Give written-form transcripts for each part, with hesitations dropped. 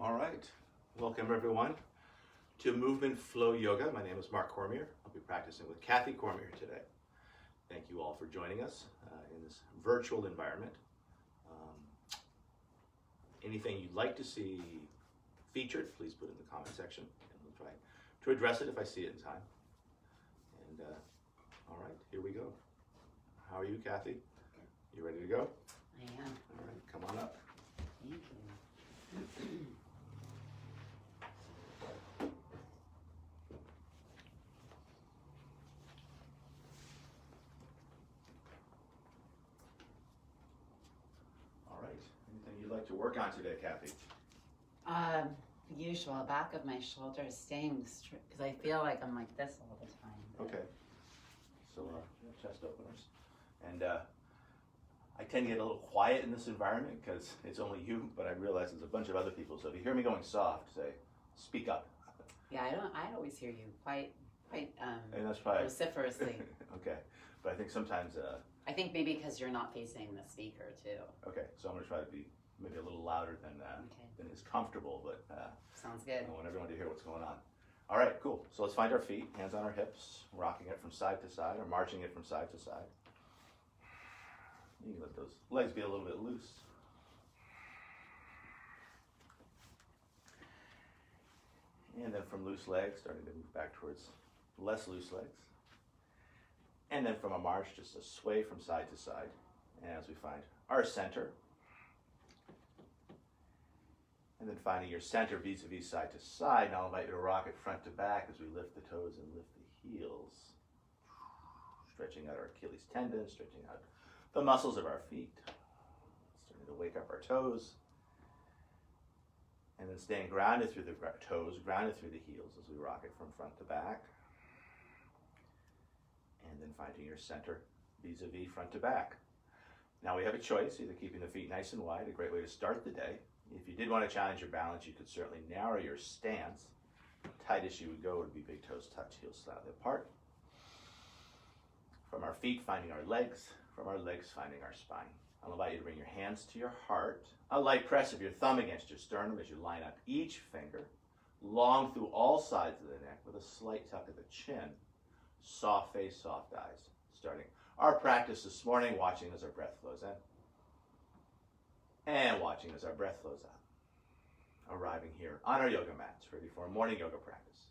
All right, welcome everyone to Movement Flow Yoga. My name is Mark Cormier. I'll be practicing with Kathy Cormier today. Thank you all for joining us in this virtual environment. Anything you'd like to see featured, please put it in the comment section, and we'll try to address it if I see it in time. And all right, here we go. How are you, Kathy? You ready to go? I am. All right, come on up. Thank you. All right, anything you'd like to work on today, Kathy? The usual back of my shoulders staying straight because I feel like I'm like this all the time. Okay. So chest openers. And I tend to get a little quiet in this environment because it's only you, but I realize there's a bunch of other people. So if you hear me going soft, say, speak up. Yeah, I always hear you quite And that's probably vociferously. okay. But I think sometimes I think maybe because you're not facing the speaker too. okay, so I'm gonna try to be maybe a little louder than is comfortable, but Sounds good. I want everyone to hear what's going on. All right, cool. So let's find our feet, hands on our hips, rocking it from side to side or marching it from side to side. You can let those legs be a little bit loose. And then from loose legs, starting to move back towards less loose legs. And then from a march, just a sway from side to side. And as we find our center. And then finding your center vis-a-vis side to side. Now I'll invite you to rock it front to back as we lift the toes and lift the heels. Stretching out our Achilles tendon, stretching out the muscles of our feet. Starting to wake up our toes. And then staying grounded through the toes, grounded through the heels as we rock it from front to back. And then finding your center vis-a-vis front to back. Now we have a choice, either keeping the feet nice and wide, a great way to start the day. If you did want to challenge your balance, you could certainly narrow your stance. Tightest you would go would be big toes touch, heels slightly apart. From our feet, finding our legs. From our legs, finding our spine. I'll invite you to bring your hands to your heart. A light press of your thumb against your sternum as you line up each finger. Long through all sides of the neck with a slight tuck of the chin. Soft face, soft eyes. Starting our practice this morning, watching as our breath flows in. And watching as our breath flows out. Arriving here on our yoga mats, ready for a morning yoga practice.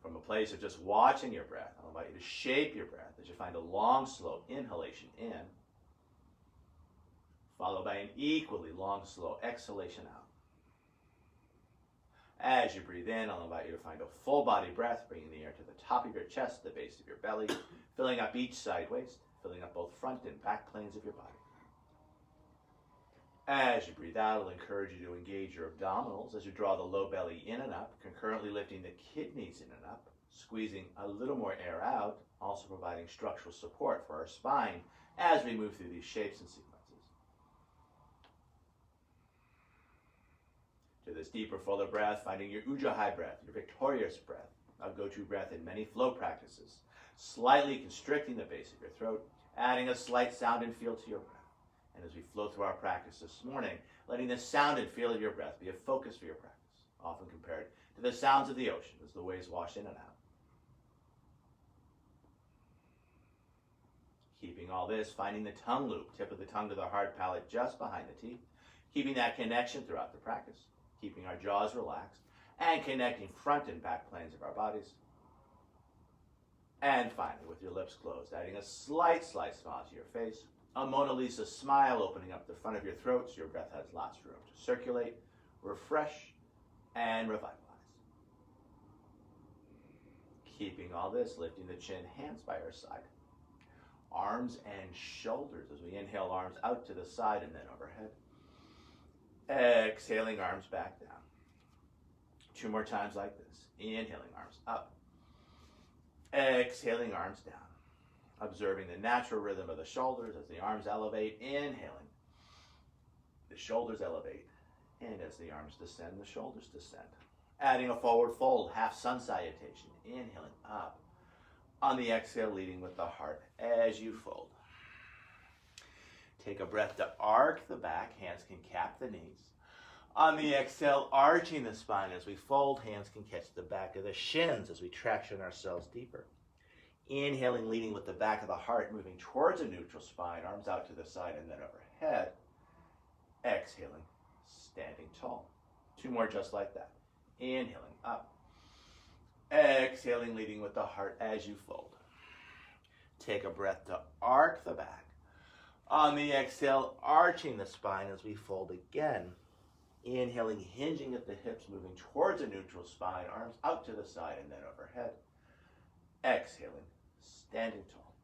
From a place of just watching your breath, I'll invite you to shape your breath as you find a long, slow inhalation in, followed by an equally long, slow exhalation out. As you breathe in, I'll invite you to find a full body breath, bringing the air to the top of your chest, the base of your belly, filling up each side waist, filling up both front and back planes of your body. As you breathe out, I'll encourage you to engage your abdominals as you draw the low belly in and up, concurrently lifting the kidneys in and up, squeezing a little more air out, also providing structural support for our spine as we move through these shapes and sequences. To this deeper, fuller breath, finding your Ujjayi breath, your victorious breath, a go-to breath in many flow practices, slightly constricting the base of your throat, adding a slight sound and feel to your breath. And as we flow through our practice this morning, letting the sound and feel of your breath be a focus for your practice, often compared to the sounds of the ocean as the waves wash in and out. Keeping all this, finding the tongue loop, tip of the tongue to the hard palate just behind the teeth, keeping that connection throughout the practice, keeping our jaws relaxed, and connecting front and back planes of our bodies. And finally, with your lips closed, adding a slight smile to your face, a Mona Lisa smile opening up the front of your throat so your breath has lots of room to circulate, refresh, and revitalize. Keeping all this, lifting the chin, hands by our side. Arms and shoulders as we inhale, arms out to the side and then overhead. Exhaling, arms back down. 2 more times like this. Inhaling, arms up. Exhaling, arms down. Observing the natural rhythm of the shoulders as the arms elevate. Inhaling, the shoulders elevate. And as the arms descend, the shoulders descend. Adding a forward fold, half sun salutation. Inhaling up. On the exhale, leading with the heart as you fold. Take a breath to arc the back. Hands can cap the knees. On the exhale, arching the spine as we fold. Hands can catch the back of the shins as we traction ourselves deeper. Inhaling, leading with the back of the heart, moving towards a neutral spine, arms out to the side and then overhead. Exhaling, standing tall. 2 more just like that. Inhaling, up. Exhaling, leading with the heart as you fold. Take a breath to arc the back. On the exhale, arching the spine as we fold again. Inhaling, hinging at the hips, moving towards a neutral spine, arms out to the side and then overhead. Exhaling, standing tall.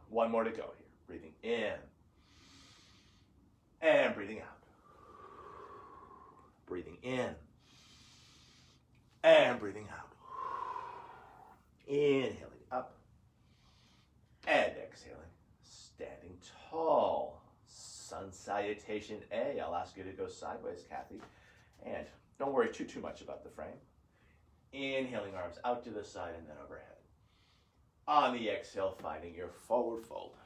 1 more to go here. Breathing in and breathing out. Breathing in and breathing out. Inhaling up and exhaling, standing tall. Sun salutation A. I'll ask you to go sideways, Kathy. And don't worry too much about the frame. Inhaling, arms out to the side and then overhead. On the exhale, finding your forward fold.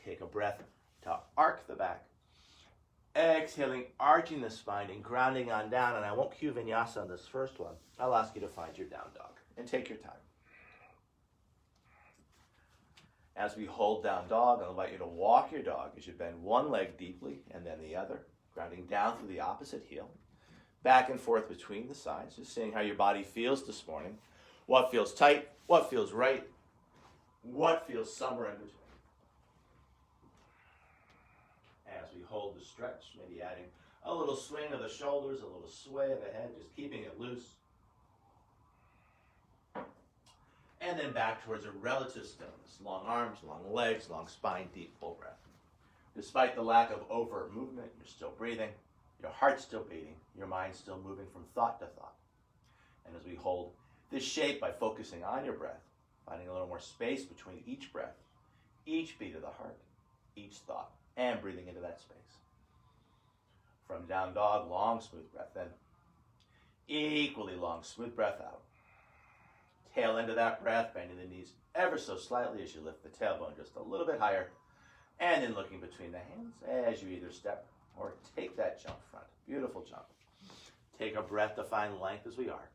Take a breath to arc the back. Exhaling, arching the spine and grounding on down. And I won't cue vinyasa on this first one. I'll ask you to find your down dog and take your time. As we hold down dog, I'll invite you to walk your dog as you bend one leg deeply and then the other, grounding down through the opposite heel. Back and forth between the sides, just seeing how your body feels this morning. What feels tight, what feels right, what feels somewhere in between. As we hold the stretch, maybe adding a little swing of the shoulders, a little sway of the head, just keeping it loose. And then back towards a relative stillness. Long arms, long legs, long spine, deep full breath. Despite the lack of overt movement, you're still breathing, your heart's still beating, your mind's still moving from thought to thought. And as we hold this shape by focusing on your breath, finding a little more space between each breath, each beat of the heart, each thought, and breathing into that space. From down dog, long, smooth breath in. Equally long, smooth breath out. Tail end of that breath, bending the knees ever so slightly as you lift the tailbone just a little bit higher. And then looking between the hands as you either step or take that jump front. Beautiful jump. Take a breath to find length as we arc.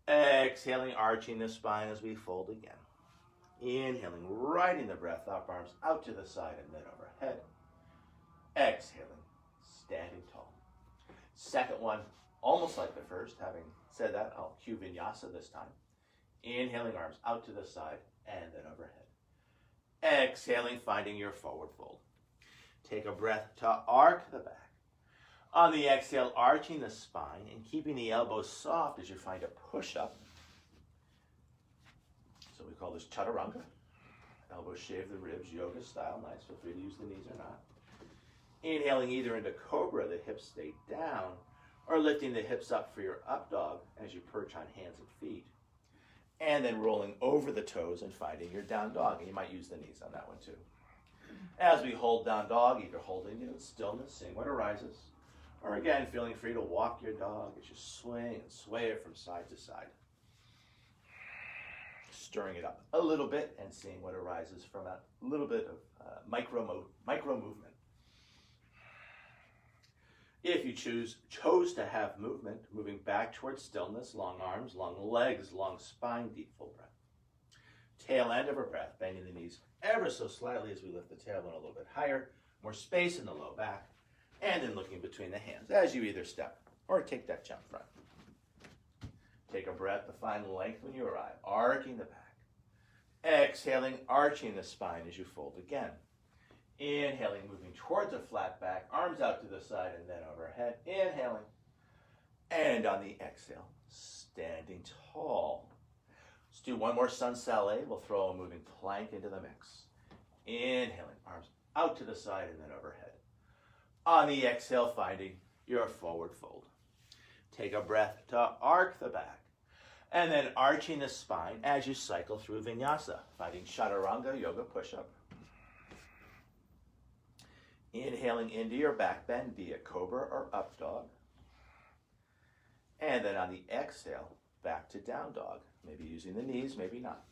Exhaling, arching the spine as we fold again. Inhaling, riding the breath up, arms out to the side and then overhead. Exhaling, standing tall. Second one, almost like the first. Having said that, I'll cue vinyasa this time. Inhaling, arms out to the side and then overhead. Exhaling, finding your forward fold. Take a breath to arc the back. On the exhale, arching the spine and keeping the elbows soft as you find a push-up. So we call this chaturanga. Elbows shave the ribs, yoga style. Nice. Feel free to use the knees or not. Inhaling either into cobra, the hips stay down, or lifting the hips up for your up dog as you perch on hands and feet. And then rolling over the toes and finding your down dog. And you might use the knees on that one too. As we hold down dog, either holding in stillness, seeing what arises, or again, feeling free to walk your dog as you swing and sway it from side to side. Stirring it up a little bit and seeing what arises from a little bit of micro movement. If you chose to have movement, moving back towards stillness, long arms, long legs, long spine, deep full breath. Tail end of our breath, bending the knees ever so slightly as we lift the tailbone a little bit higher, more space in the low back, and then looking between the hands as you either step or take that jump front. Take a breath to find length when you arrive, arcing the back. Exhaling, arching the spine as you fold again. Inhaling, moving towards a flat back, arms out to the side and then overhead. Inhaling. And on the exhale, standing tall. Let's do one more sun salé. We'll throw a moving plank into the mix. Inhaling, arms out to the side and then overhead. On the exhale, finding your forward fold. Take a breath to arc the back. And then arching the spine as you cycle through vinyasa, finding chaturanga, yoga push-up. Inhaling into your back bend, be it cobra or up dog. And then on the exhale, back to down dog. Maybe using the knees, maybe not.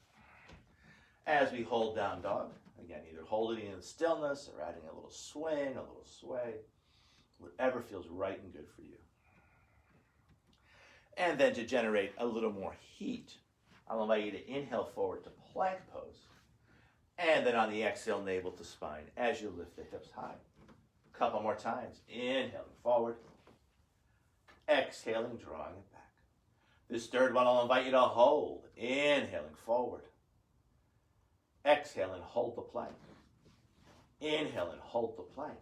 As we hold down dog, Again, either holding it in stillness or adding a little swing, a little sway, whatever feels right and good for you. And then to generate a little more heat, I'll invite you to inhale forward to plank pose. And then on the exhale, navel to spine as you lift the hips high. A couple more times. Inhaling forward. Exhaling, drawing it back. This third one, I'll invite you to hold. Inhaling forward. Exhale and hold the plank. Inhale and hold the plank.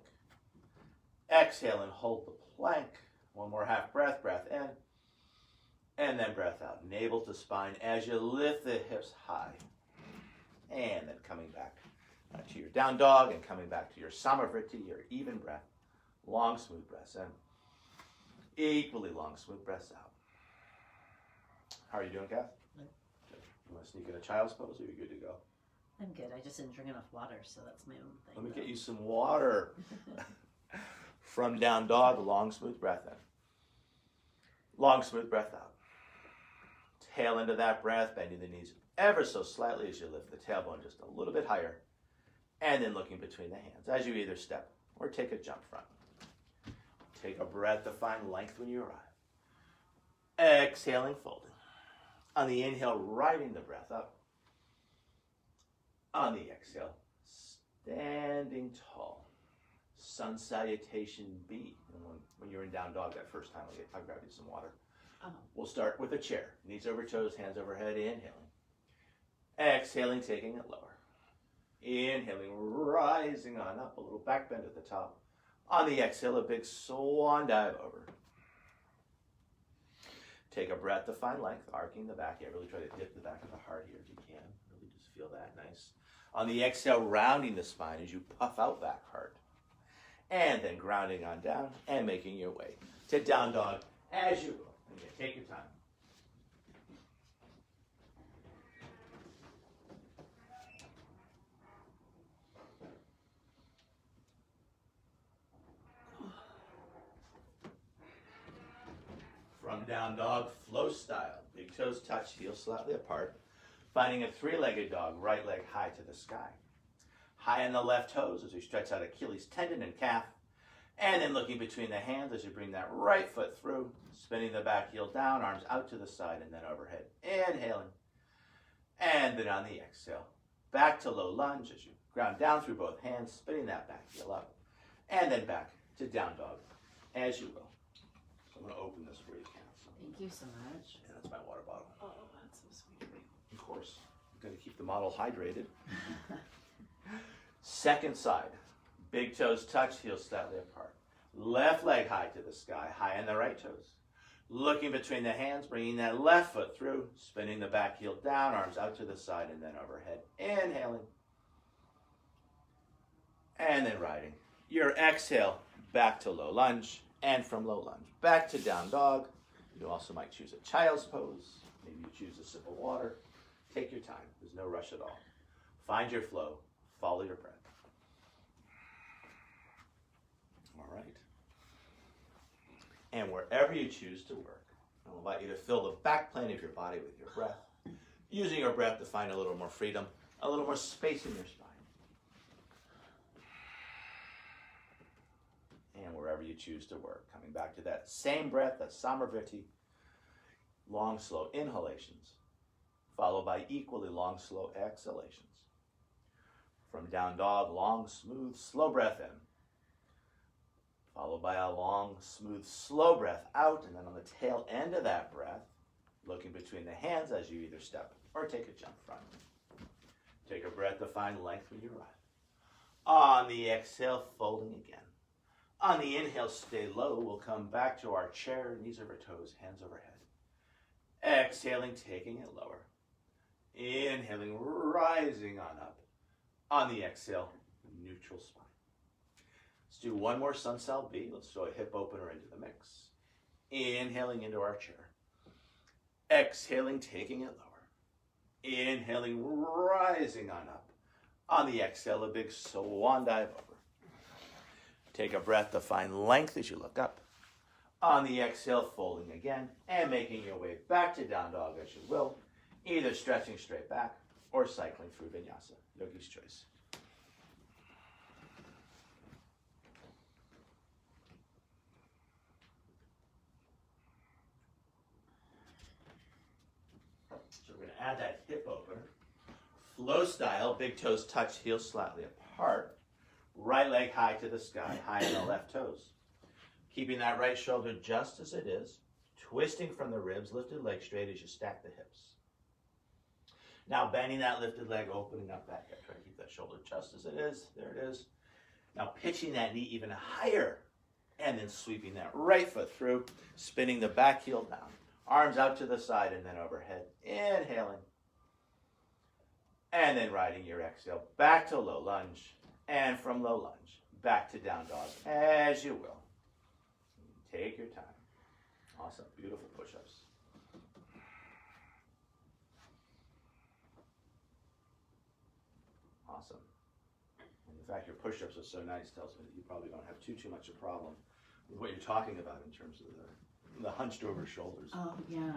Exhale and hold the plank. One more half breath, breath in. And then breath out. Navel to spine as you lift the hips high. And then coming back to your down dog and coming back to your Samavriti, your even breath. Long, smooth breaths in. Equally long, smooth breaths out. How are you doing, Kath? Good. You want to sneak in a child's pose or are you good to go? I'm good. I just didn't drink enough water, so that's my own thing. Let me get you some water. From down dog, long, smooth breath in. Long, smooth breath out. Tail into that breath, bending the knees ever so slightly as you lift the tailbone just a little bit higher. And then looking between the hands as you either step or take a jump front. Take a breath to find length when you arrive. Exhaling, folding. On the inhale, riding the breath up. On the exhale, standing tall. Sun salutation B. And when you're in down dog that first time, I'll grab you some water. We'll start with a chair. Knees over toes, hands overhead, inhaling. Exhaling, taking it lower. Inhaling, rising on up, a little back bend at the top. On the exhale, a big swan dive over. Take a breath to find length, arcing the back. Yeah, really try to dip the back of the heart here if you can. Really just feel that nice. On the exhale, rounding the spine as you puff out back heart. And then grounding on down and making your way to down dog as you will. Again, take your time. From down dog, flow style. Big toes touch, heels slightly apart. Finding a three-legged dog, right leg high to the sky. High on the left toes as we stretch out Achilles tendon and calf. And then looking between the hands as you bring that right foot through. Spinning the back heel down, arms out to the side and then overhead. Inhaling. And then on the exhale, back to low lunge as you ground down through both hands, spinning that back heel up. And then back to down dog as you will. So I'm going to open this for you, Kat. Thank you so much. Yeah, that's my water bottle. Oh, that's so sweet of you. Of course. I'm going to keep the model hydrated. Second side. Big toes touch, heels slightly apart. Left leg high to the sky, high on the right toes. Looking between the hands, bringing that left foot through, spinning the back heel down, arms out to the side and then overhead. Inhaling. And then riding. Your exhale back to low lunge, and from low lunge back to down dog. You also might choose a child's pose. Maybe you choose a sip of water. Take your time. There's no rush at all. Find your flow. Follow your breath. All right. And wherever you choose to work, I'll invite you to fill the back plane of your body with your breath, using your breath to find a little more freedom, a little more space in your spine. And wherever you choose to work, coming back to that same breath, that Samavriti, long, slow inhalations, followed by equally long, slow exhalations. From down dog, long, smooth, slow breath in, followed by a long, smooth, slow breath out, and then on the tail end of that breath, looking between the hands as you either step or take a jump front. Take a breath to find length when you arrive. On the exhale, folding again. On the inhale, stay low. We'll come back to our chair, knees over toes, hands overhead. Exhaling, taking it lower. Inhaling, rising on up. On the exhale, neutral spine. Let's do one more sun cell B. Let's throw a hip opener into the mix. Inhaling into our chair. Exhaling, taking it lower. Inhaling, rising on up. On the exhale, a big swan dive over. Take a breath to find length as you look up. On the exhale, folding again and making your way back to down dog as you will, either stretching straight back or cycling through vinyasa, yogi's choice. So we're going to add that hip opener. Flow style, big toes touch, heels slightly apart. Right leg high to the sky, high on the left toes. Keeping that right shoulder just as it is. Twisting from the ribs, lifted leg straight as you stack the hips. Now bending that lifted leg, opening up that hip. Try to keep that shoulder just as it is. There it is. Now pitching that knee even higher. And then sweeping that right foot through. Spinning the back heel down. Arms out to the side and then overhead. Inhaling. And then riding your exhale back to low lunge. And from low lunge, back to down dog, as you will. Take your time. Awesome, beautiful push-ups. Awesome. And the fact your push-ups are so nice tells me that you probably don't have too much of a problem with what you're talking about in terms of the hunched over shoulders. Yeah,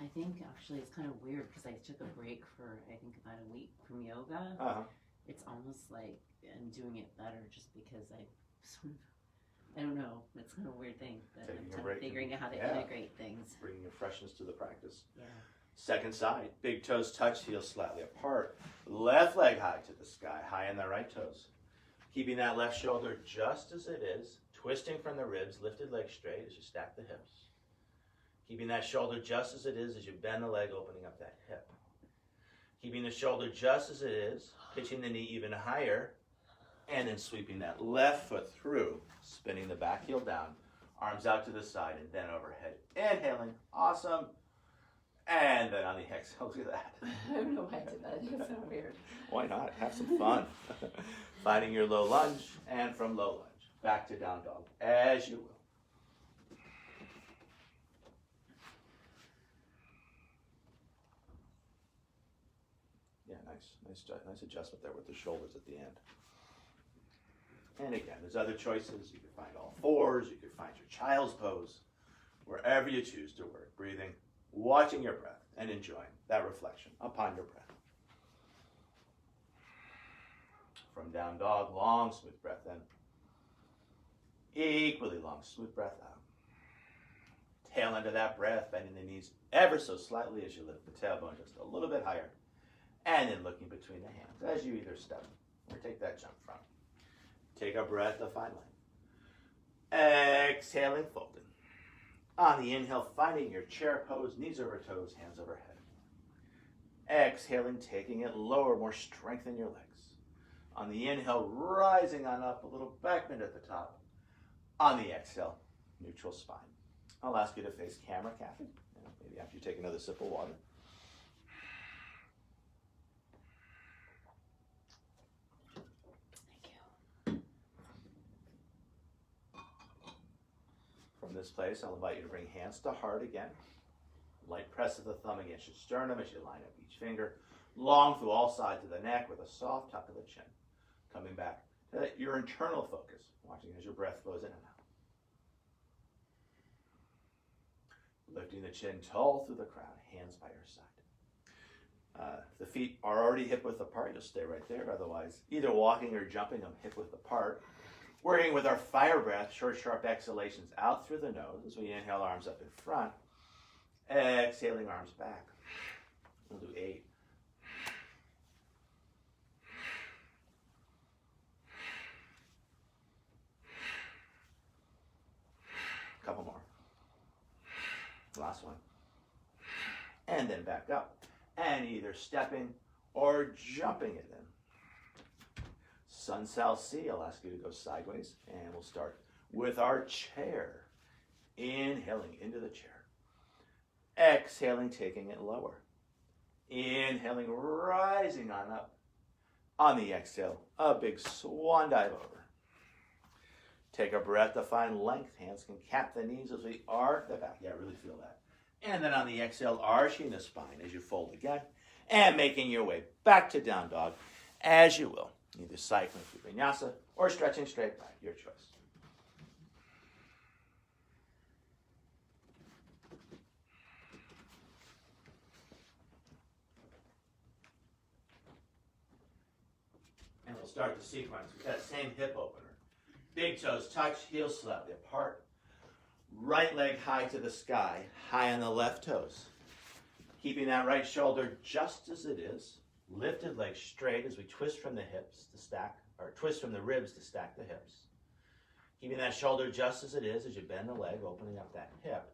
I think actually it's kind of weird because I took a break for I think about a week from yoga. Uh-huh. It's almost like I'm doing it better just because I sort of, I don't know, it's kind of a weird thing, but Taking I'm a kind break of figuring out how to yeah. integrate things. Bringing a freshness to the practice. Yeah. Second side, big toes touch, heels slightly apart. Left leg high to the sky, high on the right toes. Keeping that left shoulder just as it is, twisting from the ribs, lifted leg straight as you stack the hips. Keeping that shoulder just as it is as you bend the leg, opening up that hip. Keeping the shoulder just as it is, pitching the knee even higher, and then sweeping that left foot through, spinning the back heel down, arms out to the side and then overhead. Inhaling, awesome. And then on the exhale, look at that. I don't know why I did that. It's so weird. Why not? Have some fun. Finding your low lunge, and from low lunge, back to down dog, as you will. Yeah, nice adjustment there with the shoulders at the end. And again, there's other choices. You can find all fours. You can find your child's pose. Wherever you choose to work, breathing, watching your breath, and enjoying that reflection upon your breath. From down dog, long, smooth breath in. Equally long, smooth breath out. Tail end of that breath, bending the knees ever so slightly as you lift the tailbone just a little bit higher. And then looking between the hands as you either step or take that jump from. Take a breath to find length. Exhaling, folding. On the inhale, finding your chair pose, knees over toes, hands overhead. Exhaling, taking it lower, more strength in your legs. On the inhale, rising on up, a little back bend at the top. On the exhale, neutral spine. I'll ask you to face camera, Kathy. Maybe after you take another sip of water. From this place, I'll invite you to bring hands to heart again. Light press of the thumb against your sternum as you line up each finger. Long through all sides of the neck with a soft tuck of the chin. Coming back to your internal focus, watching as your breath flows in and out. Lifting the chin tall through the crown, hands by your side. The feet are already hip width apart, you'll stay right there. Otherwise, either walking or jumping them hip width apart. Working with our fire breath, short, sharp exhalations out through the nose as we inhale, arms up in front. Exhaling, arms back. We'll do 8. Couple more. Last one. And then back up. And either stepping or jumping it in. Sun Sal C, I'll ask you to go sideways. And we'll start with our chair. Inhaling into the chair. Exhaling, taking it lower. Inhaling, rising on up. On the exhale, a big swan dive over. Take a breath to find length. Hands can cap the knees as we arch the back. Yeah, really feel that. And then on the exhale, arching the spine as you fold again. And making your way back to down dog as you will. Either cycling through vinyasa or stretching straight back. Your choice. And we'll start the sequence with that same hip opener. Big toes touch, heels slightly apart. Right leg high to the sky, high on the left toes. Keeping that right shoulder just as it is. Lifted leg straight as we twist from the hips to stack, or twist from the ribs to stack the hips. Keeping that shoulder just as it is as you bend the leg, opening up that hip.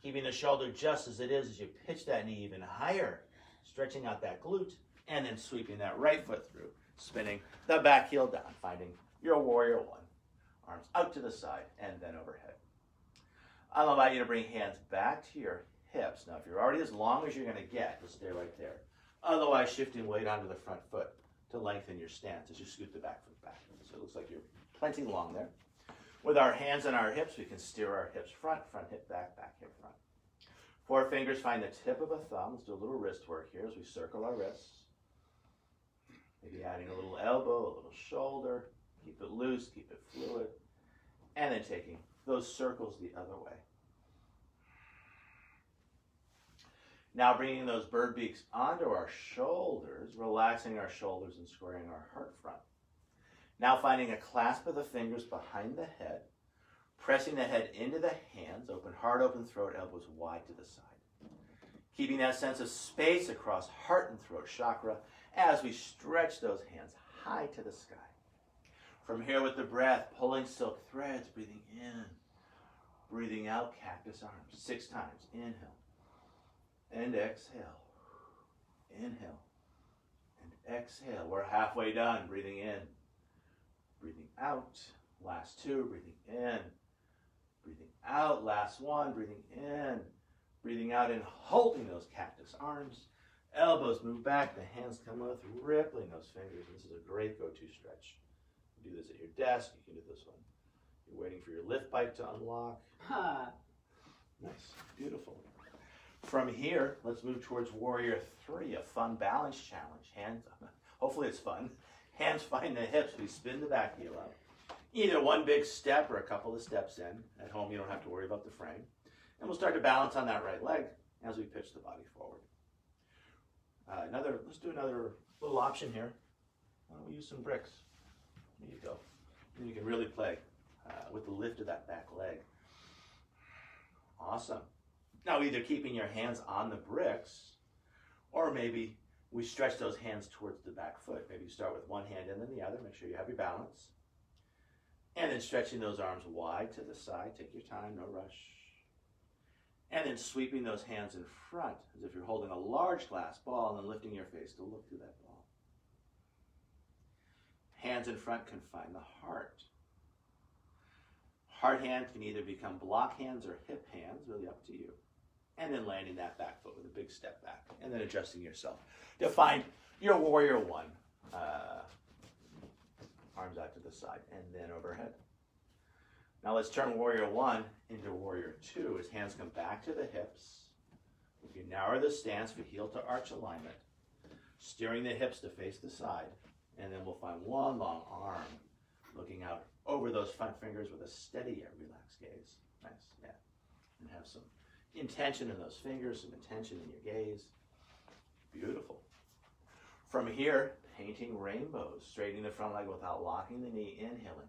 Keeping the shoulder just as it is as you pitch that knee even higher, stretching out that glute, and then sweeping that right foot through, spinning the back heel down, finding your warrior one. Arms out to the side and then overhead. I'll invite you to bring hands back to your hips. Now, if you're already as long as you're going to get, just stay right there. Otherwise, shifting weight onto the front foot to lengthen your stance as you scoot the back foot back. So it looks like you're plenty long there. With our hands on our hips, we can steer our hips front hip back, back hip front. 4 fingers find the tip of a thumb. Let's do a little wrist work here as we circle our wrists. Maybe adding a little elbow, a little shoulder. Keep it loose, keep it fluid. And then taking those circles the other way. Now bringing those bird beaks onto our shoulders, relaxing our shoulders and squaring our heart front. Now finding a clasp of the fingers behind the head, pressing the head into the hands, open heart, open throat, elbows wide to the side. Keeping that sense of space across heart and throat chakra as we stretch those hands high to the sky. From here with the breath, pulling silk threads, breathing in, breathing out, cactus arms, 6 times. Inhale and exhale. Inhale and exhale. We're halfway done. Breathing in, breathing out. Last 2, breathing in, breathing out. Last 1, breathing in, breathing out and holding those cactus arms. Elbows move back, the hands come with, rippling those fingers. This is a great go-to stretch. You do this at your desk, you can do this one. You're waiting for your lift bike to unlock. Nice, beautiful. From here, let's move towards Warrior 3, a fun balance challenge. Hands, hopefully it's fun. Hands find the hips, we spin the back heel out. Either one big step or a couple of steps in. At home, you don't have to worry about the frame. And we'll start to balance on that right leg as we pitch the body forward. Let's do another little option here. Why don't we use some bricks? There you go. And you can really play with the lift of that back leg. Awesome. Now either keeping your hands on the bricks, or maybe we stretch those hands towards the back foot. Maybe you start with one hand and then the other. Make sure you have your balance. And then stretching those arms wide to the side. Take your time, no rush. And then sweeping those hands in front as if you're holding a large glass ball and then lifting your face to look through that ball. Hands in front can find the heart. Heart hand can either become block hands or hip hands, really up to you. And then landing that back foot with a big step back. And then adjusting yourself to find your Warrior 1. Arms out to the side and then overhead. Now let's turn Warrior 1 into Warrior 2 as hands come back to the hips. We can narrow the stance for heel to arch alignment, steering the hips to face the side, and then we'll find one long arm looking out over those front fingers with a steady yet relaxed gaze. Nice, yeah. And have some intention in those fingers, some intention in your gaze. Beautiful. From here, painting rainbows, straightening the front leg without locking the knee, inhaling.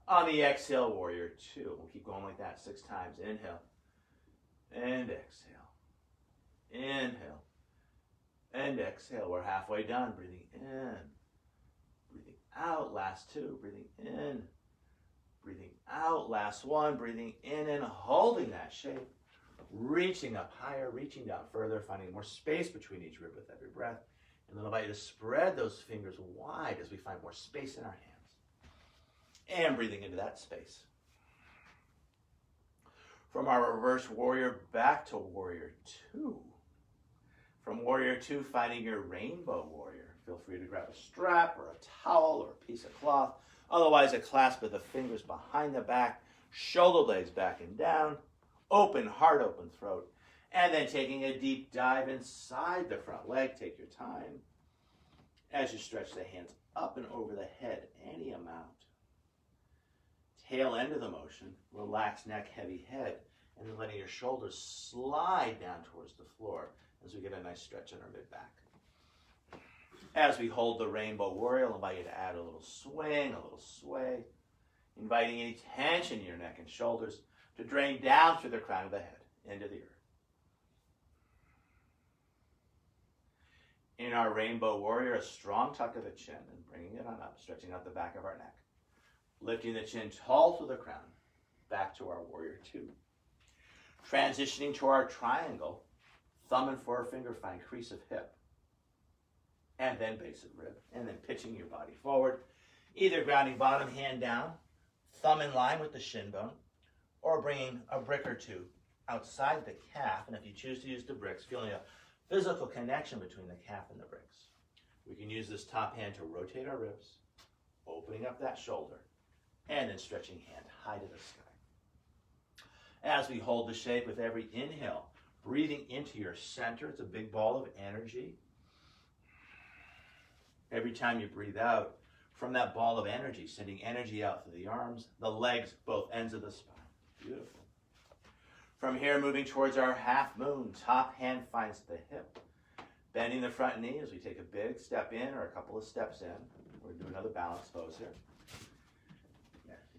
On the exhale, Warrior 2. We'll keep going like that 6 times. Inhale and exhale. Inhale and exhale. We're halfway done. Breathing in, breathing out. Last 2. Breathing in, breathing out. Last 1. Breathing in and holding that shape. Reaching up higher, reaching down further, finding more space between each rib with every breath. And then I'll invite you to spread those fingers wide as we find more space in our hands. And breathing into that space. From our reverse warrior back to Warrior 2. From Warrior 2, finding your rainbow warrior. Feel free to grab a strap or a towel or a piece of cloth. Otherwise, a clasp of the fingers behind the back, shoulder blades back and down, open heart, open throat. And then taking a deep dive inside the front leg. Take your time as you stretch the hands up and over the head, any amount. Tail end of the motion, relaxed neck, heavy head, and then letting your shoulders slide down towards the floor as we get a nice stretch in our mid-back. As we hold the rainbow warrior, I'll invite you to add a little swing, a little sway, inviting any tension in your neck and shoulders to drain down through the crown of the head into the earth. In our Rainbow Warrior, a strong tuck of the chin and bringing it on up, stretching out the back of our neck. Lifting the chin tall to the crown, back to our Warrior Two. Transitioning to our triangle, thumb and forefinger find crease of hip, and then base of rib, and then pitching your body forward, either grounding bottom hand down, thumb in line with the shin bone, or bringing a brick or two outside the calf, and if you choose to use the bricks, feeling a physical connection between the calf and the bricks. We can use this top hand to rotate our ribs, opening up that shoulder, and then stretching hand high to the sky. As we hold the shape with every inhale, breathing into your center, it's a big ball of energy. Every time you breathe out, from that ball of energy, sending energy out through the arms, the legs, both ends of the spine. Beautiful. From here, moving towards our half moon, top hand finds the hip. Bending the front knee as we take a big step in or a couple of steps in. We're going to do another balance pose here.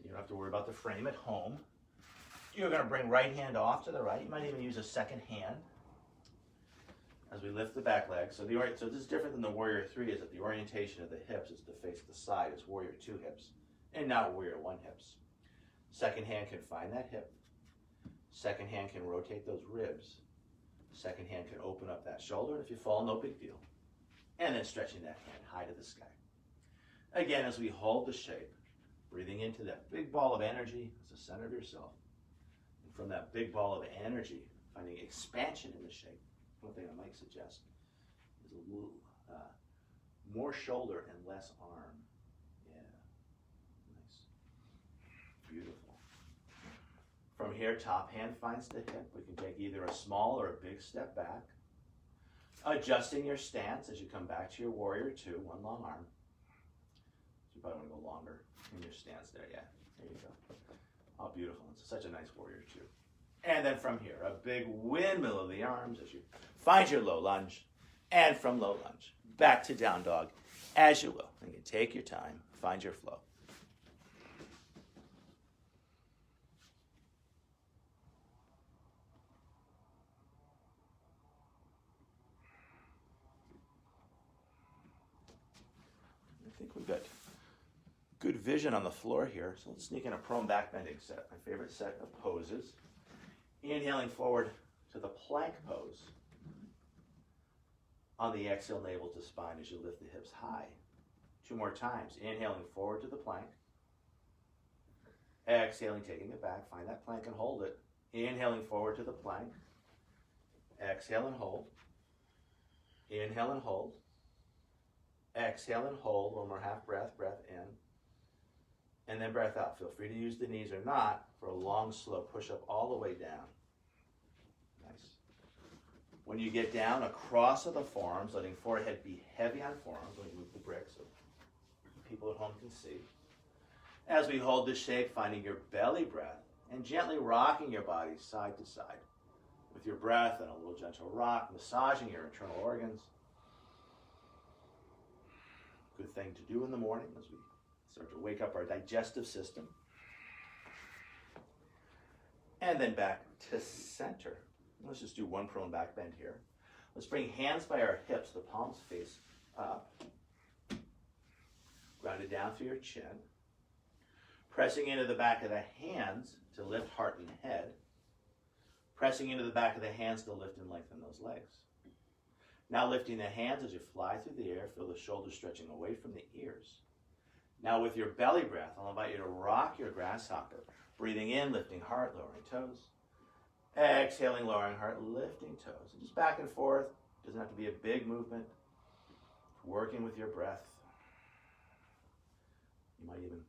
You don't have to worry about the frame at home. You're going to bring right hand off to the right. You might even use a second hand as we lift the back leg. So this is different than the Warrior 3, is that the orientation of the hips is to face the side as Warrior 2 hips, and not Warrior 1 hips. Second hand can find that hip. Second hand can rotate those ribs. Second hand can open up that shoulder, and if you fall, no big deal. And then stretching that hand high to the sky. Again, as we hold the shape, breathing into that big ball of energy as the center of yourself. And from that big ball of energy, finding expansion in the shape. One thing I might suggest is a little more shoulder and less arm. Yeah, nice, beautiful. From here, top hand finds the hip. We can take either a small or a big step back. Adjusting your stance as you come back to your Warrior 2, one long arm. So you probably want to go longer in your stance there. Yeah, there you go. Oh, beautiful. It's such a nice Warrior 2. And then from here, a big windmill of the arms as you find your low lunge. And from low lunge, back to down dog as you will. And you take your time, find your flow. I think we've got good vision on the floor here. So let's sneak in a prone back bending set, my favorite set of poses. Inhaling forward to the plank pose. On the exhale, navel to spine as you lift the hips high. 2 more times. Inhaling forward to the plank. Exhaling, taking it back. Find that plank and hold it. Inhaling forward to the plank. Exhale and hold. Inhale and hold. Exhale and hold. One more half breath. Breath in. And then breath out. Feel free to use the knees or not for a long, slow push-up all the way down. Nice. When you get down, across of the forearms, letting forehead be heavy on forearms. Let me move the brick so people at home can see. As we hold this shape, finding your belly breath and gently rocking your body side to side. With your breath and a little gentle rock, massaging your internal organs. Good thing to do in the morning as we start to wake up our digestive system. And then back to center. Let's just do one prone back bend here. Let's bring hands by our hips, the palms face up. Grounded down through your chin. Pressing into the back of the hands to lift heart and head. Pressing into the back of the hands to lift and lengthen those legs. Now lifting the hands as you fly through the air, feel the shoulders stretching away from the ears. Now with your belly breath, I'll invite you to rock your grasshopper. Breathing in, lifting heart, lowering toes. Exhaling, lowering heart, lifting toes. And just back and forth. Doesn't have to be a big movement. Working with your breath. You might even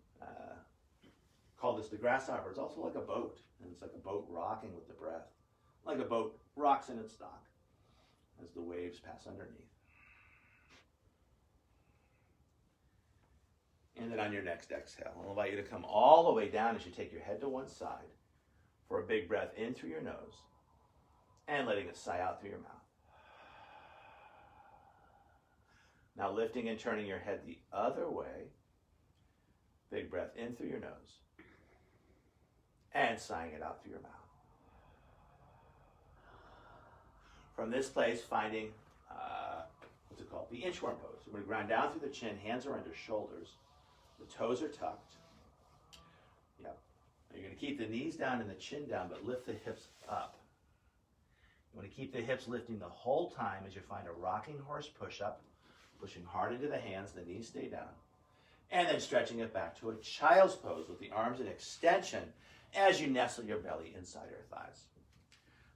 call this the grasshopper. It's also like a boat. And it's like a boat rocking with the breath. Like a boat rocks in its dock as the waves pass underneath. And then on your next exhale, I'll invite you to come all the way down as you take your head to one side for a big breath in through your nose and letting it sigh out through your mouth. Now lifting and turning your head the other way. Big breath in through your nose and sighing it out through your mouth. From this place, finding, called the inchworm pose. We're going to ground down through the chin, hands are under shoulders, the toes are tucked. Yep. You're going to keep the knees down and the chin down, but lift the hips up. You want to keep the hips lifting the whole time as you find a rocking horse push-up, pushing hard into the hands, the knees stay down. And then stretching it back to a child's pose with the arms in extension as you nestle your belly inside your thighs.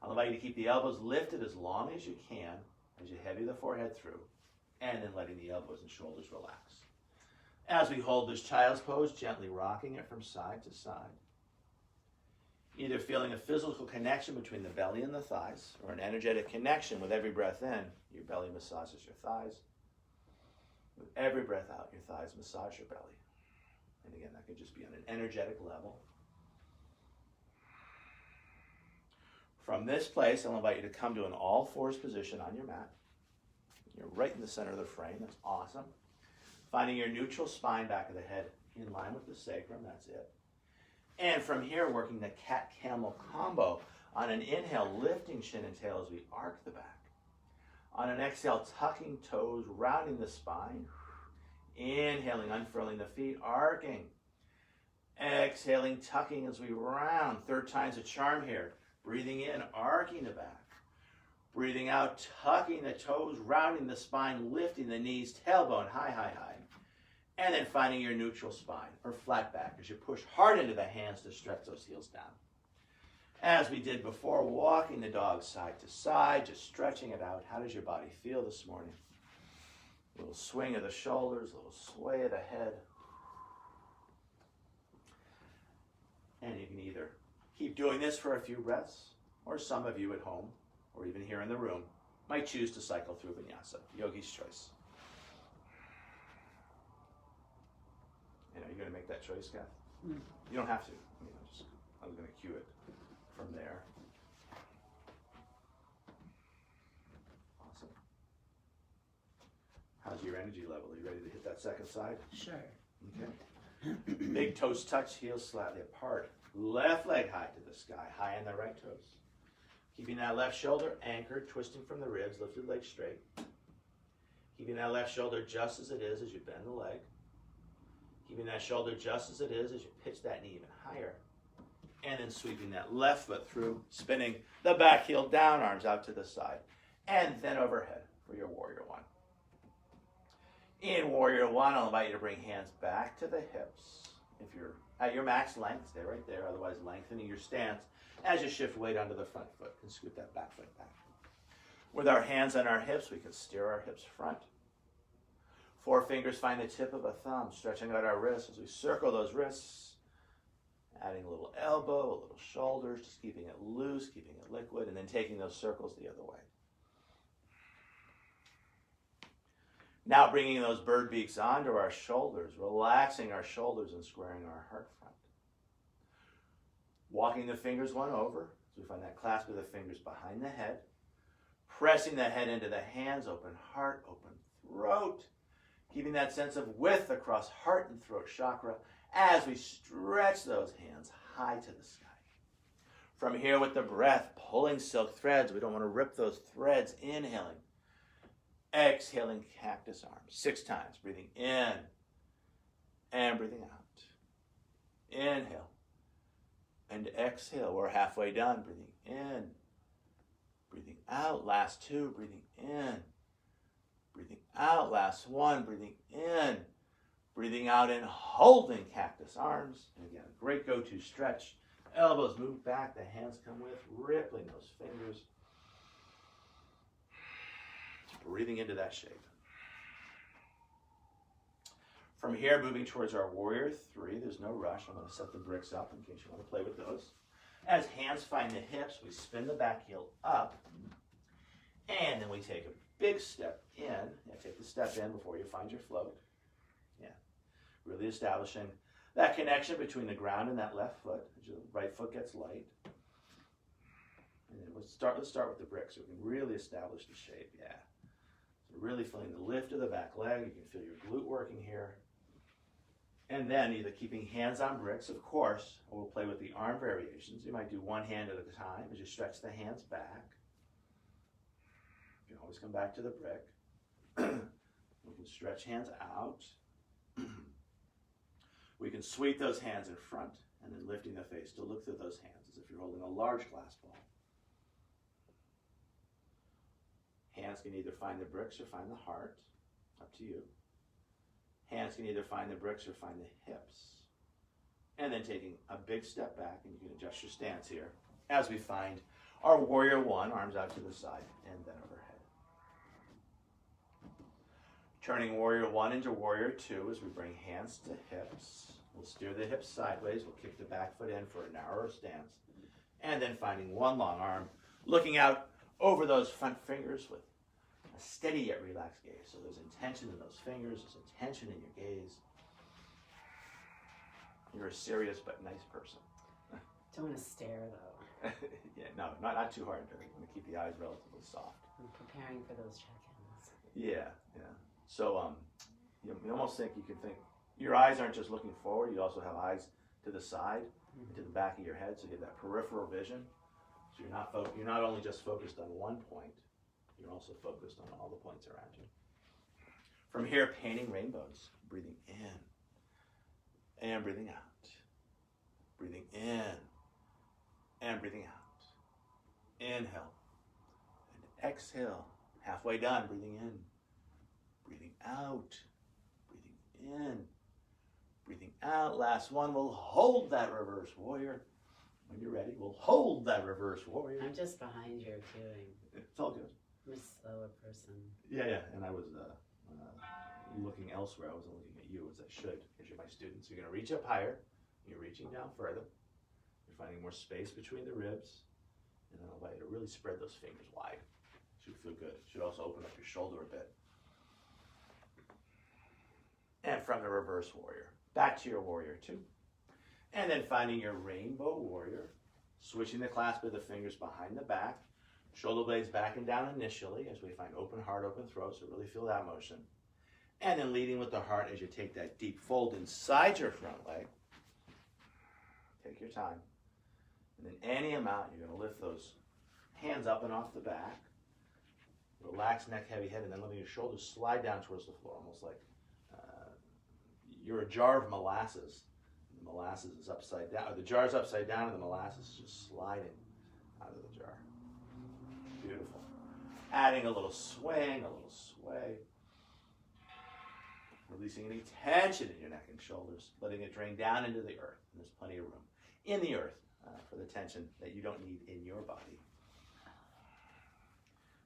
I'll invite you to keep the elbows lifted as long as you can as you heavy the forehead through, and then letting the elbows and shoulders relax. As we hold this child's pose, gently rocking it from side to side. Either feeling a physical connection between the belly and the thighs, or an energetic connection with every breath in, your belly massages your thighs. With every breath out, your thighs massage your belly. And again, that could just be on an energetic level. From this place, I'll invite you to come to an all-fours position on your mat. You're right in the center of the frame. That's awesome. Finding your neutral spine, back of the head, in line with the sacrum. That's it. And from here, working the cat-camel combo. On an inhale, lifting chin and tail as we arc the back. On an exhale, tucking toes, rounding the spine. Inhaling, unfurling the feet, arcing. Exhaling, tucking as we round. Third time's a charm here. Breathing in, arcing the back. Breathing out, tucking the toes, rounding the spine, lifting the knees, tailbone high, high, high. And then finding your neutral spine, or flat back, as you push hard into the hands to stretch those heels down. As we did before, walking the dog side to side, just stretching it out. How does your body feel this morning? A little swing of the shoulders, a little sway of the head. And you can either keep doing this for a few breaths, or some of you at home, or even here in the room, might choose to cycle through vinyasa, yogi's choice. And are you going to make that choice, Kath? Mm. You don't have to. I was going to cue it from there. Awesome. How's your energy level? Are you ready to hit that second side? Sure. Okay. Big toes touch, heels slightly apart. Left leg high to the sky, high on the right toes. Keeping that left shoulder anchored, twisting from the ribs, lifted leg straight. Keeping that left shoulder just as it is as you bend the leg. Keeping that shoulder just as it is as you pitch that knee even higher. And then sweeping that left foot through, spinning the back heel down, arms out to the side. And then overhead for your Warrior One. In Warrior One, I'll invite you to bring hands back to the hips. If you're at your max length, stay right there, otherwise lengthening your stance as you shift weight onto the front foot and scoot that back foot back. With our hands on our hips, we can steer our hips front. 4 fingers find the tip of a thumb, stretching out our wrists as we circle those wrists, adding a little elbow, a little shoulders, just keeping it loose, keeping it liquid, and then taking those circles the other way. Now bringing those bird beaks onto our shoulders, relaxing our shoulders and squaring our heart front. Walking the fingers one over, so we find that clasp of the fingers behind the head. Pressing the head into the hands, open heart, open throat. Keeping that sense of width across heart and throat chakra as we stretch those hands high to the sky. From here with the breath, pulling silk threads. We don't want to rip those threads. Inhaling. Exhaling cactus arms 6 times. Breathing in and breathing out. Inhale and exhale. We're halfway done. Breathing in, breathing out. Last 2. Breathing in, breathing out. Last 1. Breathing in, breathing out, and holding cactus arms. And again, a great go-to stretch. Elbows move back. The hands come with, rippling those fingers. Breathing into that shape. From here, moving towards our Warrior 3. There's no rush. I'm going to set the bricks up in case you want to play with those. As hands find the hips, we spin the back heel up. And then we take a big step in. Yeah, take the step in before you find your float. Yeah. Really establishing that connection between the ground and that left foot. As your right foot gets light. And then let's start with the bricks so we can really establish the shape. Yeah. Really feeling the lift of the back leg. You can feel your glute working here. And then either keeping hands on bricks, of course, or we'll play with the arm variations. You might do one hand at a time as you stretch the hands back. You can always come back to the brick. We can stretch hands out. We can sweep those hands in front and then lifting the face to look through those hands as if you're holding a large glass ball. Hands can either find the bricks or find the heart. Up to you. Hands can either find the bricks or find the hips. And then taking a big step back, and you can adjust your stance here as we find our warrior one, arms out to the side and then overhead. Turning warrior one into warrior two as we bring hands to hips. We'll steer the hips sideways. We'll kick the back foot in for a narrower stance. And then finding one long arm, looking out over those front fingers with a steady yet relaxed gaze. So there's intention in those fingers, there's intention in your gaze. You're a serious but nice person. Don't want to stare though. Yeah, no, not too hard. I want to keep the eyes relatively soft. I'm preparing for those check-ins. Yeah. So you almost think you can think your eyes aren't just looking forward. You also have eyes to the side, and to the back of your head, so you have that peripheral vision. So you're not only just focused on one point, you're also focused on all the points around you. From here, painting rainbows, breathing in and breathing out, breathing in and breathing out. Inhale and exhale. Halfway done, breathing in, breathing out, breathing in, breathing out. Last one, we'll hold that reverse warrior. When you're ready, we'll hold that reverse warrior. I'm just behind you doing. It's all good. I'm a slower person. Yeah, and I was looking elsewhere. I wasn't looking at you as I should, because you're my students. You're going to reach up higher. You're reaching down further. You're finding more space between the ribs. And then I'll invite you to really spread those fingers wide. Should feel good. Should also open up your shoulder a bit. And from the reverse warrior, back to your warrior two. And then finding your rainbow warrior, switching the clasp of the fingers behind the back, shoulder blades back and down initially as we find open heart, open throat, so really feel that motion. And then leading with the heart as you take that deep fold inside your front leg. Take your time. And then any amount, you're going to lift those hands up and off the back. Relax neck, heavy head, and then letting your shoulders slide down towards the floor, almost like you're a jar of molasses. The molasses is upside down, or the jar's upside down, and the molasses is just sliding out of the jar. Beautiful. Adding a little swing, a little sway. Releasing any tension in your neck and shoulders, letting it drain down into the earth. And there's plenty of room in the earth for the tension that you don't need in your body.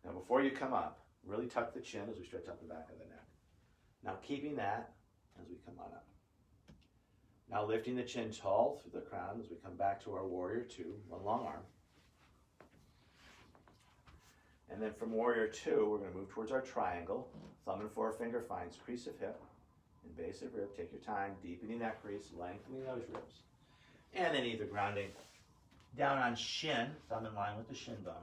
Now, before you come up, really tuck the chin as we stretch out the back of the neck. Now, keeping that as we come on up. Now, lifting the chin tall through the crown as we come back to our warrior two, one long arm. And then from warrior two, we're going to move towards our triangle. Thumb and forefinger finds crease of hip and base of rib. Take your time, deepening that crease, lengthening those ribs. And then either grounding down on shin, thumb in line with the shin bone,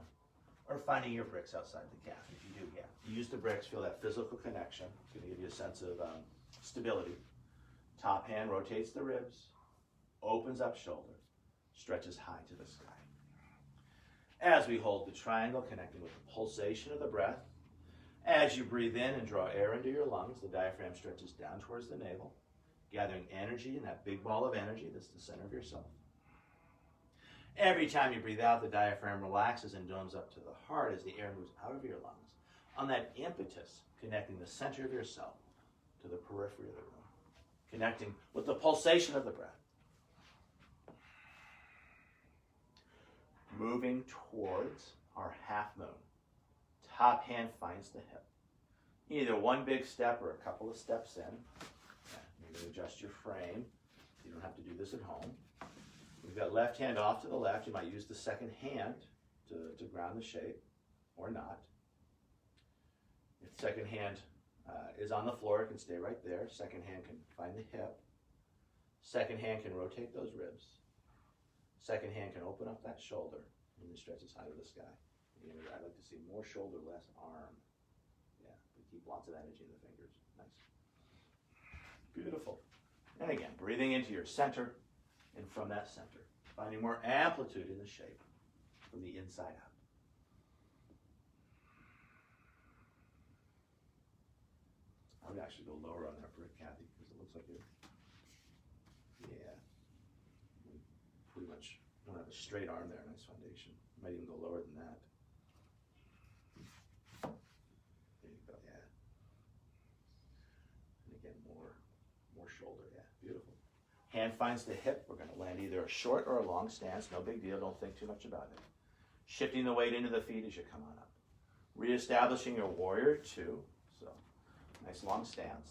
or finding your bricks outside the calf. If you do, you use the bricks, feel that physical connection. It's going to give you a sense of stability. Top hand rotates the ribs, opens up shoulder, stretches high to the sky. As we hold the triangle, connecting with the pulsation of the breath. As you breathe in and draw air into your lungs, the diaphragm stretches down towards the navel, gathering energy in that big ball of energy that's the center of yourself. Every time you breathe out, the diaphragm relaxes and domes up to the heart as the air moves out of your lungs on that impetus, connecting the center of yourself to the periphery of the room, connecting with the pulsation of the breath. Moving towards our half moon. Top hand finds the hip. Either one big step or a couple of steps in. Maybe adjust your frame. You don't have to do this at home. We've got left hand off to the left. You might use the second hand to ground the shape, or not. If the second hand is on the floor, it can stay right there. Second hand can find the hip. Second hand can rotate those ribs. Second hand can open up that shoulder and then stretches high to the sky. Again, I'd like to see more shoulder, less arm. Yeah, but keep lots of energy in the fingers. Nice. Beautiful. And again, breathing into your center and from that center, finding more amplitude in the shape from the inside out. I would actually go lower on that brick, Kathy, because it looks like you're, yeah. You pretty much want to have a straight arm there, nice foundation. Might even go lower than that. There you go, yeah. And again, more shoulder, yeah, beautiful. Hand finds the hip. We're going to land either a short or a long stance. No big deal. Don't think too much about it. Shifting the weight into the feet as you come on up. Reestablishing your warrior two. So, nice long stance.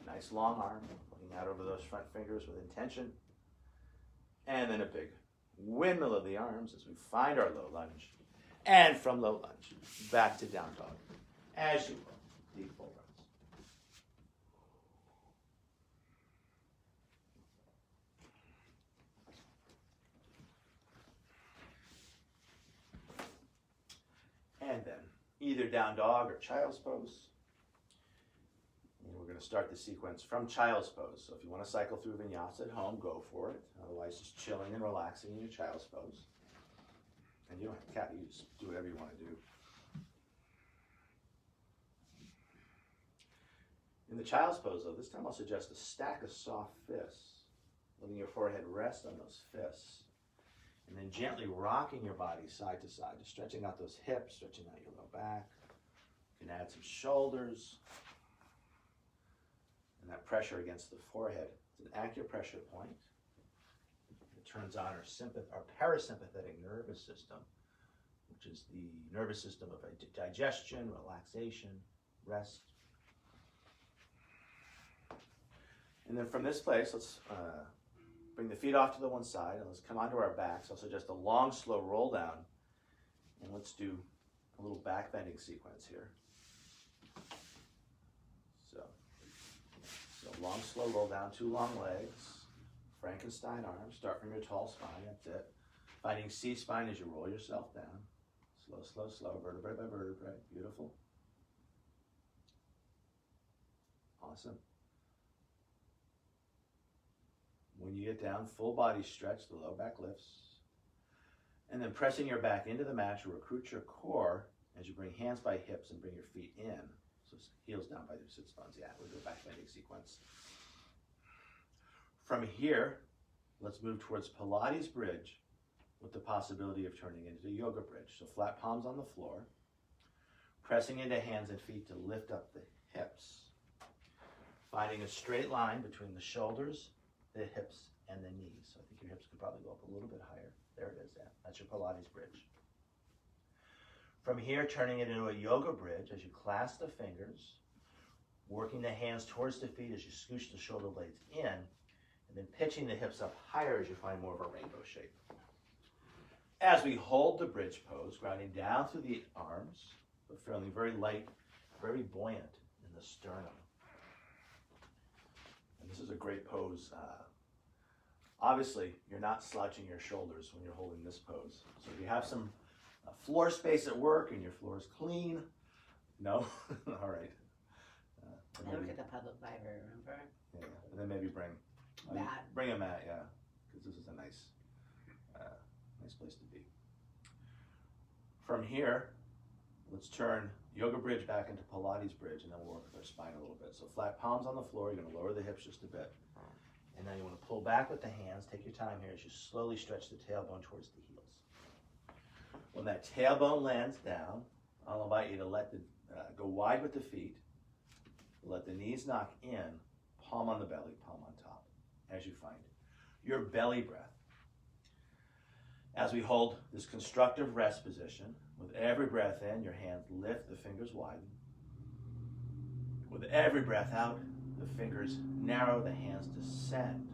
Nice long arm. Looking out over those front fingers with intention. And then a big windmill of the arms as we find our low lunge. And from low lunge, back to down dog. As you will. Deep full breaths. And then either down dog or child's pose. And we're going to start the sequence from child's pose. So if you want to cycle through vinyasa at home, go for it. Otherwise, just chilling and relaxing in your child's pose. And you don't have cat, you just do whatever you want to do. In the child's pose, though, this time I'll suggest a stack of soft fists, letting your forehead rest on those fists. And then gently rocking your body side to side, just stretching out those hips, stretching out your low back. You can add some shoulders. And that pressure against the forehead. It's an acupressure point. It turns on our parasympathetic nervous system, which is the nervous system of digestion, relaxation, rest. And then from this place, let's bring the feet off to the one side and let's come onto our backs. I'll suggest a long, slow roll down. And let's do a little back bending sequence here. So long, slow roll down, two long legs. Frankenstein arms. Start from your tall spine. That's it. Finding C-spine as you roll yourself down. Slow, slow, slow. Vertebrae by vertebrae. Beautiful. Awesome. When you get down, full body stretch, the low back lifts. And then pressing your back into the mat to recruit your core as you bring hands by hips and bring your feet in. So heels down by the sit bones. Yeah, we'll do a back bending sequence. From here, let's move towards Pilates bridge with the possibility of turning into yoga bridge. So flat palms on the floor, pressing into hands and feet to lift up the hips. Finding a straight line between the shoulders, the hips, and the knees. So I think your hips could probably go up a little bit higher. There it is, yeah. That's your Pilates bridge. From here, turning it into a yoga bridge as you clasp the fingers, working the hands towards the feet as you scooch the shoulder blades in, and then pitching the hips up higher as you find more of a rainbow shape. As we hold the bridge pose, grounding down through the arms, but feeling very light, very buoyant in the sternum. And this is a great pose. Obviously, you're not slouching your shoulders when you're holding this pose. So if you have some floor space at work and your floor is clean, no? All right. I work at the public library, remember? Yeah, and then maybe bring a mat, yeah, because this is a nice place to be. From here, let's turn yoga bridge back into Pilates bridge, and then we'll work with our spine a little bit. So flat palms on the floor, you're going to lower the hips just a bit. And then you want to pull back with the hands. Take your time here as you slowly stretch the tailbone towards the heels. When that tailbone lands down, I'll invite you to let go wide with the feet. Let the knees knock in, palm on the belly, palm on top, as you find your belly breath. As we hold this constructive rest position, with every breath in, your hands lift, the fingers widen. With every breath out, the fingers narrow, the hands descend.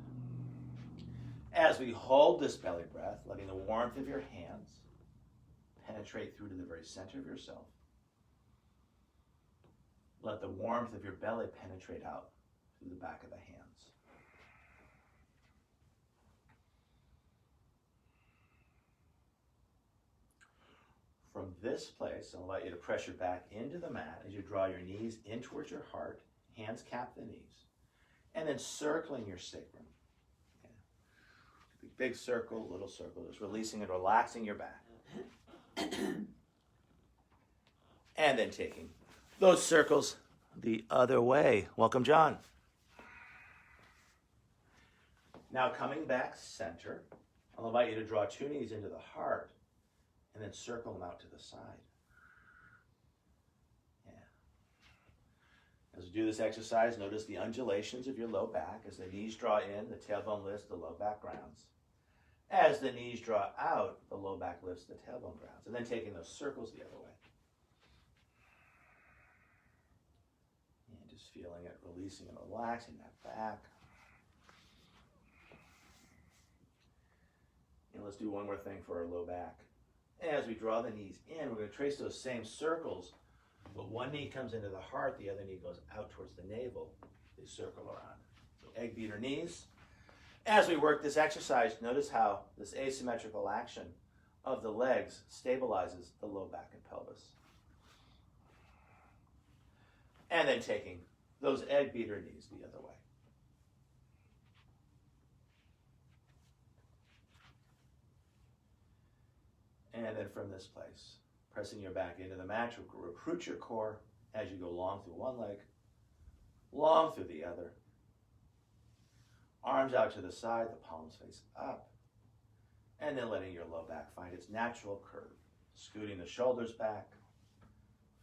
As we hold this belly breath, letting the warmth of your hands penetrate through to the very center of yourself. Let the warmth of your belly penetrate out through the back of the hands. From this place, I'll invite you to pressure back into the mat as you draw your knees in towards your heart, hands cap the knees, and then circling your sacrum. Okay. Big circle, little circle, just releasing and relaxing your back. And then taking those circles the other way. Welcome, John. Now coming back center, I'll invite you to draw 2 knees into the heart and then circle them out to the side. Yeah. As we do this exercise, notice the undulations of your low back. As the knees draw in, the tailbone lifts, the low back grounds. As the knees draw out, the low back lifts, the tailbone grounds. And then taking those circles the other way. And just feeling it, releasing and relaxing that back. And let's do one more thing for our low back. As we draw the knees in, we're going to trace those same circles, but one knee comes into the heart, the other knee goes out towards the navel. They circle around. So egg beater knees. As we work this exercise, notice how this asymmetrical action of the legs stabilizes the low back and pelvis. And then taking those egg beater knees the other way. And then from this place, pressing your back into the mat to recruit your core as you go long through one leg, long through the other. Arms out to the side, the palms face up. And then letting your low back find its natural curve. Scooting the shoulders back,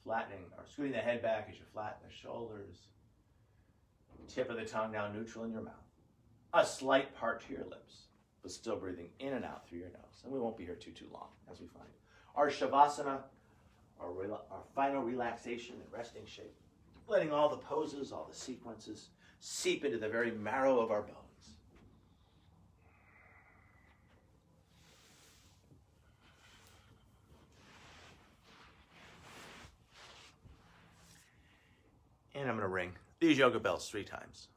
flattening, or scooting the head back as you flatten the shoulders. Tip of the tongue now neutral in your mouth. A slight part to your lips, but still breathing in and out through your nose. And we won't be here too long as we find our Shavasana, our final relaxation and resting shape. Letting all the poses, all the sequences seep into the very marrow of our bones. And I'm going to ring these yoga bells 3 times.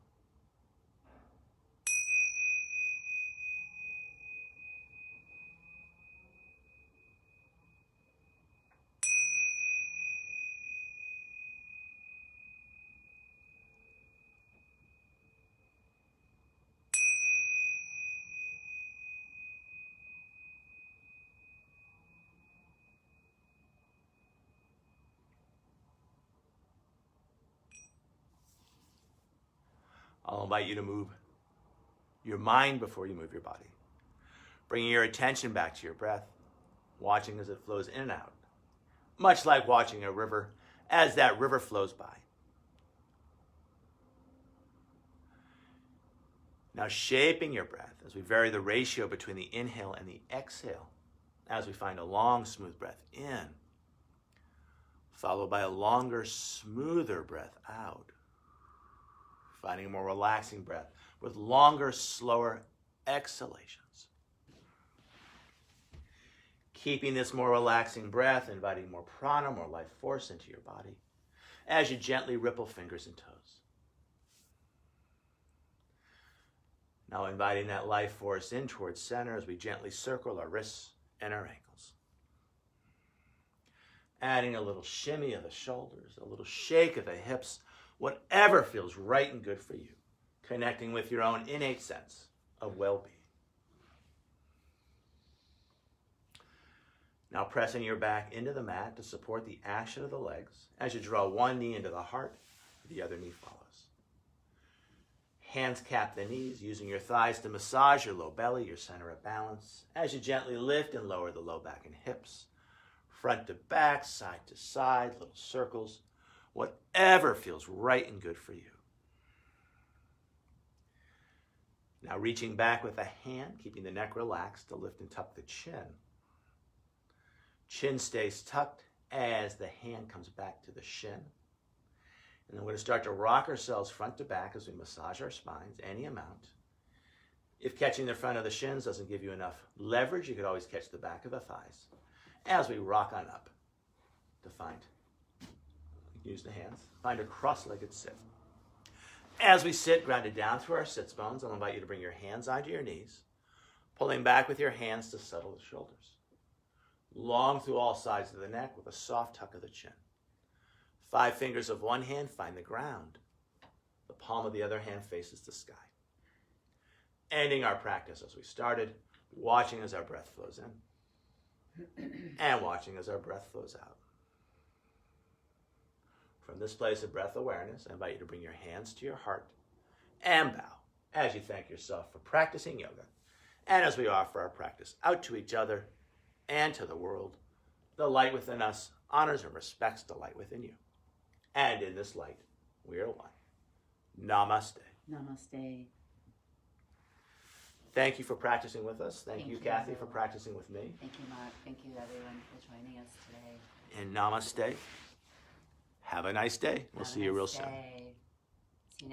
I'll invite you to move your mind before you move your body. Bringing your attention back to your breath, watching as it flows in and out. Much like watching a river as that river flows by. Now shaping your breath as we vary the ratio between the inhale and the exhale as we find a long, smooth breath in, followed by a longer, smoother breath out. Finding a more relaxing breath with longer, slower exhalations. Keeping this more relaxing breath, inviting more prana, more life force into your body as you gently ripple fingers and toes. Now inviting that life force in towards center as we gently circle our wrists and our ankles. Adding a little shimmy of the shoulders, a little shake of the hips, whatever feels right and good for you, connecting with your own innate sense of well-being. Now pressing your back into the mat to support the action of the legs as you draw one knee into the heart, the other knee follows. Hands cap the knees, using your thighs to massage your low belly, your center of balance, as you gently lift and lower the low back and hips, front to back, side to side, little circles, whatever feels right and good for you. Now reaching back with a hand, keeping the neck relaxed to lift and tuck the chin. Chin stays tucked as the hand comes back to the shin. And then we're going to start to rock ourselves front to back as we massage our spines, any amount. If catching the front of the shins doesn't give you enough leverage, you could always catch the back of the thighs as we rock on up to find, use the hands, find a cross-legged sit. As we sit, grounded down through our sits bones, I'll invite you to bring your hands onto your knees, pulling back with your hands to settle the shoulders. Long through all sides of the neck with a soft tuck of the chin. 5 fingers of one hand find the ground. The palm of the other hand faces the sky. Ending our practice as we started, watching as our breath flows in and watching as our breath flows out. From this place of breath awareness, I invite you to bring your hands to your heart and bow as you thank yourself for practicing yoga. And as we offer our practice out to each other and to the world, the light within us honors and respects the light within you. And in this light, we are one. Namaste. Namaste. Thank you for practicing with us. Thank Thank you, you, Kathy, for everyone. practicing with me. Thank you, Mark. Thank you, everyone, for joining us today. And namaste. Have a nice day. We'll Have a see you real nice soon. day.